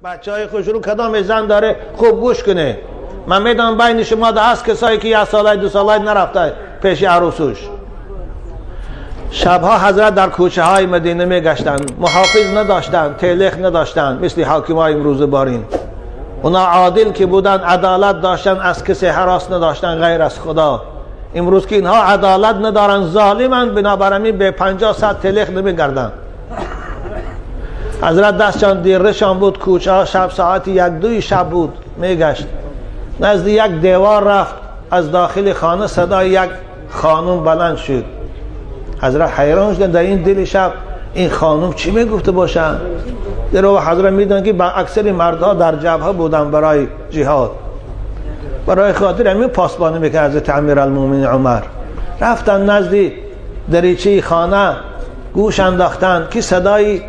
بچهای خوش رو کدام زن داره خوب گوش کنه. من میدونم بین شما ده هست کسایی که 1 ساله 2 ساله نرفته پیش عروسوش. شبها حضرت در کوچه های مدینه میگشتند، محافظ نداشتند، تلخ نداشتند مثل حاکمای امروز بارین. اونا عادل که بودن، عدالت داشتن، از کسی هراس نداشتن غیر از خدا. امروز که اینها عدالت ندارن، ظالمن، بنابراین به 50 100 تلخ نمیگردن. حضرت دستشان دیرشان بود، کوچه ها شب ساعت 1-2 شب بود میگشت، نزد یک دیوار رفت، از داخل خانه صدای یک خانم بلند شد. حضرت حیران شدن در این دل شب این خانم چی میگفته باشن. در و حضرت میدونن که با اکثر مردها در جبهه بودن برای جهاد، برای خاطر همین پاسبانی میکنه حضرت امیرالمومنین عمر. رفتن نزد دریچه خانه، گوش انداختن که صدای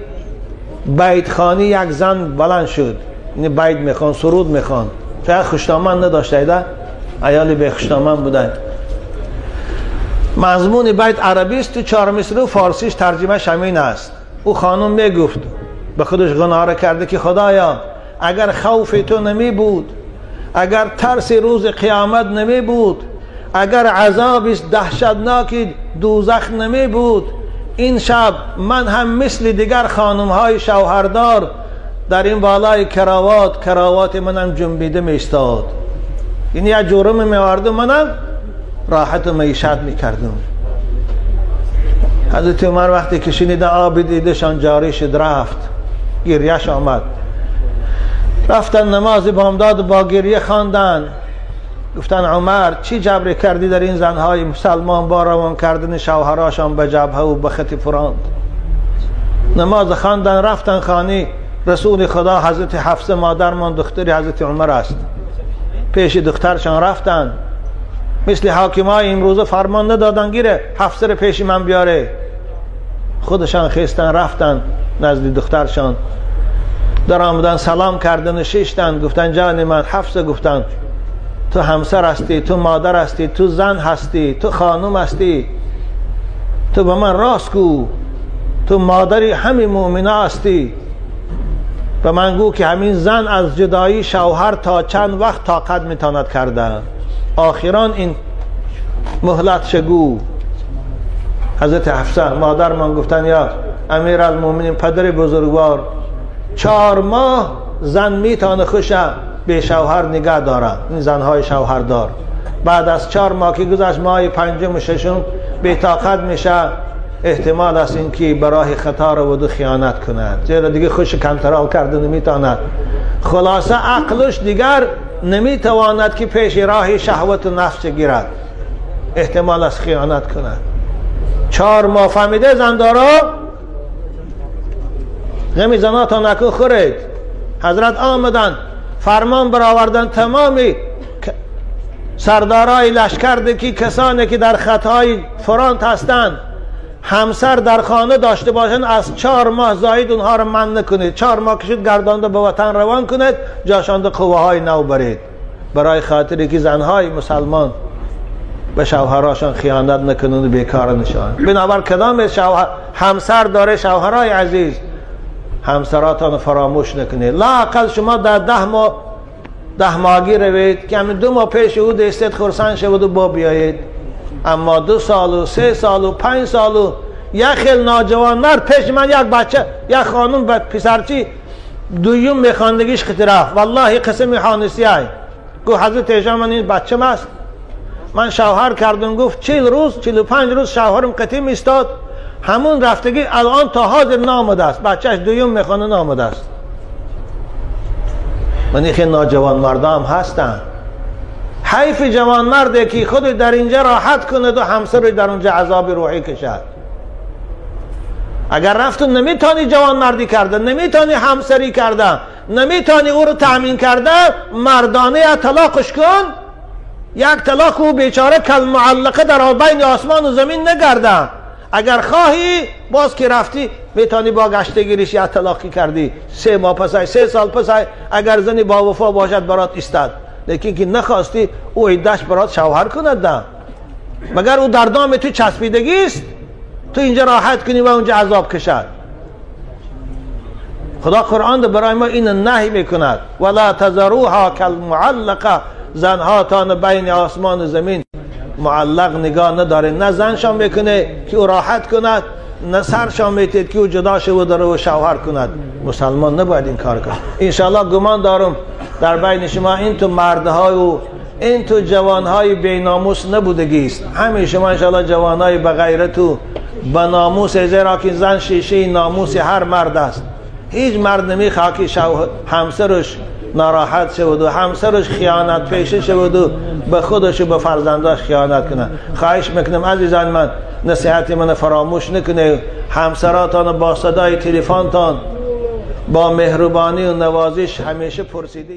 بیت خانی یک زن بلند شد، این بیت میخوان، سرود میخوان. شاید خوشنامه نداشته ایده، ایالی به خوشنامه بودن. مضمون بیت عربی است، تو 4 مصرع فارسیش ترجمه همین است. او خانم میگفت، به خودش گناه کرده که خدایا اگر خوف تو نمی بود، اگر ترس روز قیامت نمی بود، اگر عذاب دهشتناک دوزخ نمی بود، این شب من هم مثل دیگر خانم های شوهردار در این بالای کراوات منم جنبیده می استاد. این یک جرم می‌آوردم، منم راحت و معیشت میکردم. حضرت عمر وقتی که شنیده آب دیدشان جاری شد، رفت، گریهش آمد. رفتن نماز بامداد با گریه خواندن. گفتن عمر چی جبر کردی در این زنهای مسلمان با روان کردن شوهراشان به جبهه و به خط فرانت؟ نماز خواندن، رفتن خانه. رسول خدا حضرت حفصه مادرمان دختر حضرت عمر است، پیش دخترشان رفتن. مثل حاکمای امروزه فرمان ندادن گیره حفصه رو پیش من بیاره، خودشان خیستن رفتن نزد دخترشان. در آمدن سلام کردن، نشستن، گفتن جان من حفصه، گفتن تو همسر هستی، تو مادر هستی، تو زن هستی، تو خانم هستی، تو به من راست گو، تو مادری همین مؤمنه هستی. به من گو که همین زن از جدایی شوهر تا چند وقت طاقت میتواند کردن، آخران این مهلت شگو. حضرت حفصه مادر من گفتن یا امیرالمومنین پدر بزرگوار، 4 ماه زن میتونه خوشه به شوهر نگه داره، این زنهای شوهردار. بعد از 4 ماه که گذشت، ماه 5م و 6م بی طاقت میشه، احتمال است این که برای خطا رو و خیانت کند، چرا دیگه خوش کنترل کرده نمیتواند. خلاصه عقلش دیگر نمیتواند که پیش راه شهوت و نفس گیرد، احتمال است خیانت کند. 4 ماه فهمیده زندارا غمی زنات نکو خورید. حضرت آمدن فرمان برآوردن تمامی سردارای لشکر که کسانی که در خطای فرانت هستند همسر در خانه داشته باشند، از 4 ماه زاید اونها رو من نکنید. 4 ماه کشید گردانده به وطن روان کنید، جاشانده قوه های نو برید، برای خاطری که زنهای مسلمان به شوهراشان خیانت نکنند، بیکار نشان. بنابر کدام همسر داره شوهرای عزیز، همسراتان فراموش نکنید. لااقل شما در 10 ماهگی روید که همین 2 ماه پیش او دستت خرسان شود و با بیایید. اما 2 سال و 3 سال و 5 سال و یک خیل ناجوان مرد پیش من، یک بچه، یک خانم به پسرچی دویم میخواندگیش خطی رفت. والله قسم حانسی های گفت حضرت ایشان من این بچه مست، من شوهر کردم. گفت 40 روز 45 روز شوهرم قطیم استاد، همون رفتگی الان تا حاضر نامده است، بچهش دویم میخوانه نامده است. من این خیلی ناجوان مردم هستن. حیف جوان مرده که خود در اینجا راحت کنه و همسر در اونجا عذاب روحی کشد. اگر رفتون نمیتونی جوان مردی کردن، نمیتونی همسری کردن، نمیتونی او رو تأمین کردن، مردانه طلاقش کن. یک طلاق او بیچاره کل معلقه در بین آسمان و زمین نگردن. اگر خواهی باز که رفتی میتونی با گشتگیریش یک طلاقی کردی، 3 ماه پسای 3 سال پسای اگر زنی با وفا باشد برات استاد. لیکن که نخواستی او عده‌اش برات شوهر کند ده، مگر او در دام تو چسبیدگی است تو اینجا راحت کنی و اونجا عذاب کشد. خدا قرآن برای ما این نهی میکند ولا تذروها کالمعلقه، زنها تا بین آسمان و زمین معلق نگاه نداره، نه زنشان میکنه که او راحت کند، نه سرشان میتید که او جدا شود و شوهر کند. مسلمان نباید این کار کنه. انشاءالله گمان دارم در بین شما این تو مردهای و این تو جوانهای بیناموس نبودگی است. همه شما انشاءالله جوانهای بغیرت و بناموس، زیرا که زن شیشه ناموس هر مرد است. هیچ مرد نمیخواد که همسرش ناراحت شود و همسرش خیانت پیشه شود و به خودش و به فرزنداش خیانت کنه. خواهش میکنم عزیزان من نصیحت من فراموش نکنه. همسراتان با صدای تلفنتان با مهربانی و نوازش همیشه پرسیده